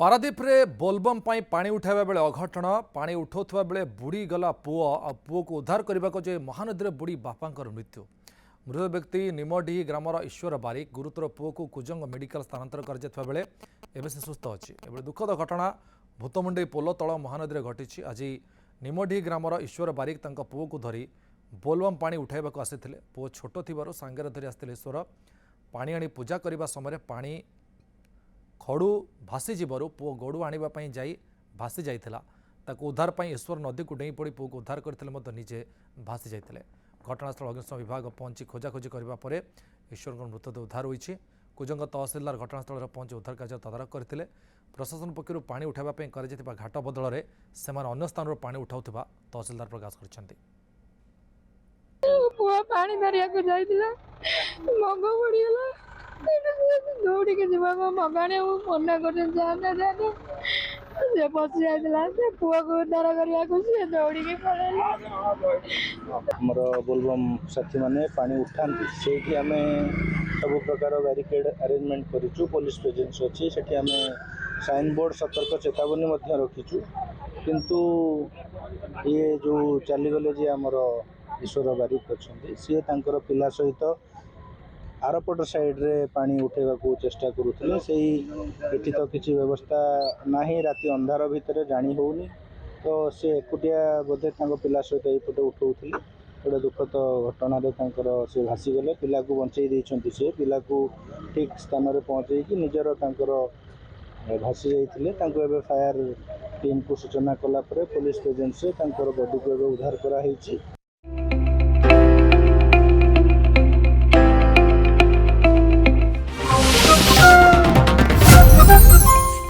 पारादीप रे बोलबम पाई पानी उठाइबा बेले अघटन पानी उठाउथबा बेले बुड़ी गला पुओ आ पुओ को उद्धार करने जे महानदी रे बुड़ी बापांकर मृत्यु। मृत व्यक्ति निमडी ग्रामर ईश्वर बारिक गुरुतर पुओ को कुजंग मेडिकल स्थानांतर कर बेले एवं से सुस्थ अच्छी। एवं दुखद घटना भूतमुंडई पोल तल महानदी रे घटी। आज निमडी ग्रामर ईश्वर बारिक तांका पुओ को धरी बोलबम पानी उठाइबा आसिथिले। पुओ छोट थिबारु सांगरे धरी आसिथिले ईश्वर पानी आनी पूजा करने समय पानी खड़ू भासी जीवरु पुओ गड़ू आने जाई भासी जाइथिला। ताको उद्धार पाई ईश्वर नदी को डेई पड़ी पुओ को उद्धार करथिले मध्य निजे भासी जाइथिले। घटनास्थल अग्निशम विभाग पहुंची खोजाखोजी करबा परे ईश्वर मृतदेह उद्धार होईछि। कुजंग तहसीलदार घटनास्थल पहुंची उद्धार कार्य तदारख करथिले। प्रशासन पक्षरु पानी उठाइबा पई कराଯାଇଥିବା घाट बदଳରେ ସେମାନେ अन्य स्थानରୁ पानी उठाउଥିବା तहसीलदार प्रकाश କରିଛନ୍ତି। पुआ पानी धरिया को जाइतिला मग पड़ीगला दौड़ी के जीवा मगाने मना कर पशि जाइतिला पुआ को उद्धार करिया को दौड़ी के पळेला। हमर बोलबम साथी माने पानी उठांती सेठी आमे सब प्रकार बैरिकेड अरेंजमेंट करिचु। पुलिस प्रेजेंस अछि सेठी आमे साइन बोर्ड सतर्क चेतावनी मध्य रखिचु। किंतु ये जो चली गले जे हमर ईश्वर बारिक अच्छे सी तांकर पिला सहित आरपट साइड रे पानी उठेबा को चेष्टा करुथिले। सेठी तो किसी व्यवस्था नाही राति अंधार भितर जानी होउनी तो से एकुटिया बोधे तांको पिला सहित एपटे उठाउथिले। गोटे दुखद घटना रे तांकर से भासी गले। पिला को बंचई दैछंती से पिला को ठीक स्थान रे पहुंचई कि निजर तांकर भासी जाइथिले। तांको एबे फायर टीम को सूचना कला परे पुलिस प्रेजेंस से तांकर बॉडी को एबे उद्धार करा हेछि।